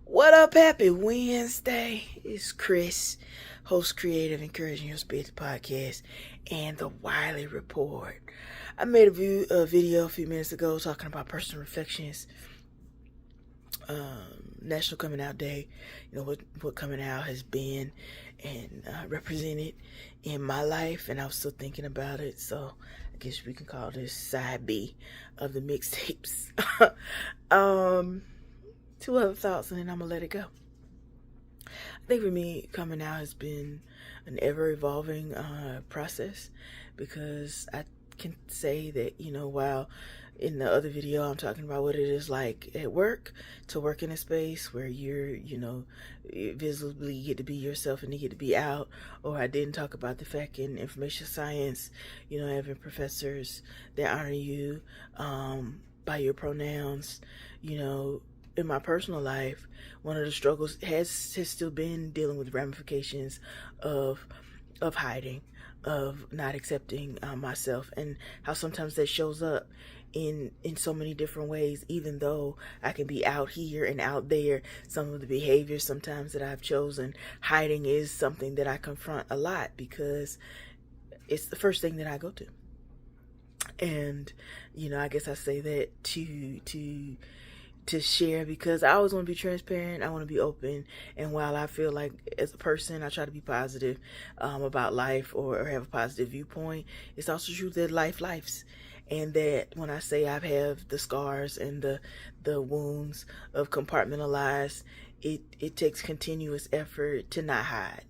What up, happy Wednesday? It's Chris, host creative encouraging your spirit podcast and the Wiley Report. I made a video a few minutes ago talking about personal reflections, National Coming Out Day, what coming out has been and represented in my life, and I was still thinking about it, so I guess we can call this side B of the mixtapes. Two other thoughts and then I'm gonna let it go. I think for me, coming out has been an ever evolving process, because I can say that, while in the other video I'm talking about what it is like at work, to work in a space where you're, visibly get to be yourself and you get to be out. Or I didn't talk about the fact in information science, having professors that honor you by your pronouns. In my personal life, one of the struggles has still been dealing with ramifications of hiding, of not accepting myself, and how sometimes that shows up in so many different ways. Even though I can be out here and out there, some of the behaviors sometimes that I've chosen, hiding is something that I confront a lot, because it's the first thing that I go to. And I guess I say that to share, because I always want to be transparent. I want to be open. And while I feel like as a person I try to be positive about life, or have a positive viewpoint, it's also true that life's, and that when I say I have the scars and the wounds of compartmentalized, it takes continuous effort to not hide,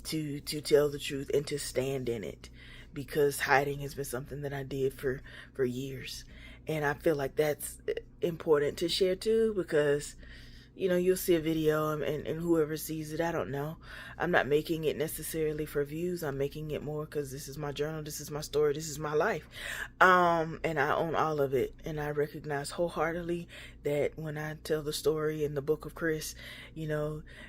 to tell the truth and to stand in it, because hiding has been something that I did for years. And I feel like that's important to share too, because you'll see a video and whoever sees it, I don't know, I'm not making it necessarily for views. I'm making it more because this is my journal, this is my story, this is my life, and I own all of it. And I recognize wholeheartedly that when I tell the story in the book of Chris,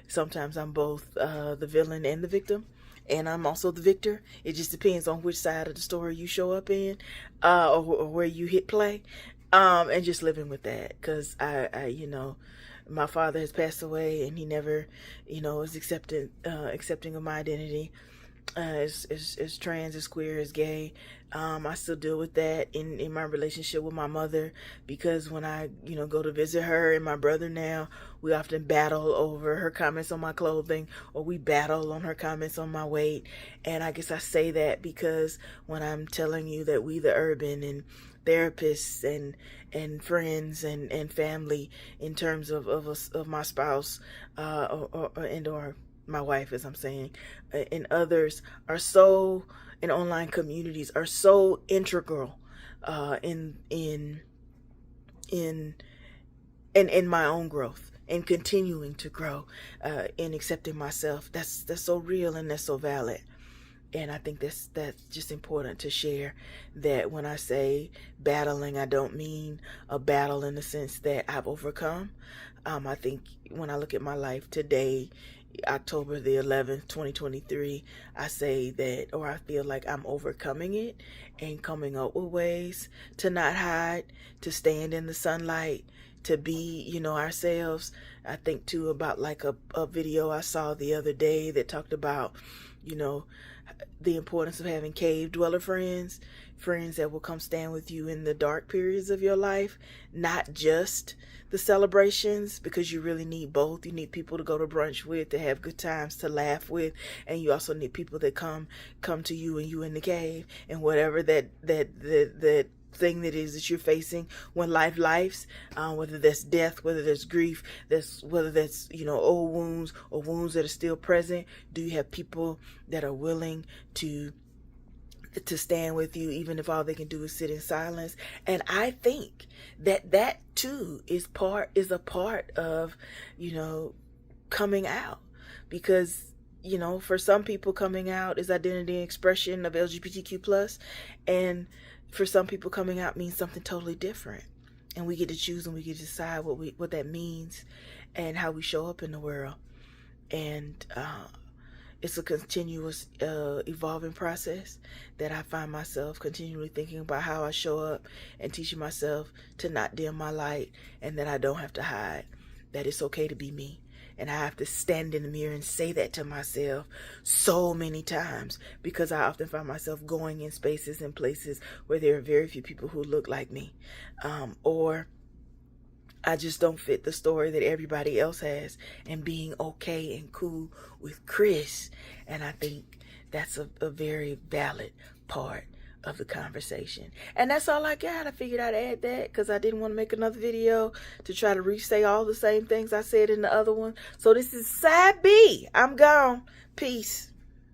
sometimes I'm both the villain and the victim, and I'm also the victor. It just depends on which side of the story you show up in, or where you hit play, and just living with that. Because I my father has passed away, and he never, is accepting of my identity, as trans, as queer, as gay. I still deal with that in my relationship with my mother, because when I, go to visit her and my brother now, we often battle over her comments on my clothing, or we battle on her comments on my weight. And I guess I say that because when I'm telling you that we, the urban, and therapists and friends and family, in terms of my spouse, or my wife, as I'm saying, and others, are so, and online communities are so integral in my own growth and continuing to grow, in accepting myself. That's so real and that's so valid. And I think that's just important to share, that when I say battling, I don't mean a battle in the sense that I've overcome. I think when I look at my life today, October the 11th, 2023, I say that, or I feel like I'm overcoming it and coming up with ways to not hide, to stand in the sunlight, to be, ourselves. I think too about like a video I saw the other day that talked about, the importance of having cave dweller friends that will come stand with you in the dark periods of your life, not just the celebrations, because you really need both. You need people to go to brunch with, to have good times, to laugh with, and you also need people that come to you and you in the cave, and whatever that thing that is that you're facing when life's, whether that's death, whether that's grief, whether that's old wounds or wounds that are still present. Do you have people that are willing to stand with you, even if all they can do is sit in silence? And I think that too is a part of coming out, because for some people, coming out is identity and expression of LGBTQ+, and for some people, coming out means something totally different. And we get to choose, and we get to decide what that means and how we show up in the world. And it's a continuous evolving process that I find myself continually thinking about how I show up, and teaching myself to not dim my light, and that I don't have to hide, that it's okay to be me. And I have to stand in the mirror and say that to myself so many times, because I often find myself going in spaces and places where there are very few people who look like me, or I just don't fit the story that everybody else has, and being okay and cool with Chris. And I think that's a very valid part of the conversation. And that's all I got. I figured I'd add that because I didn't want to make another video to try to re-say all the same things I said in the other one. So this is side B. I'm gone. Peace.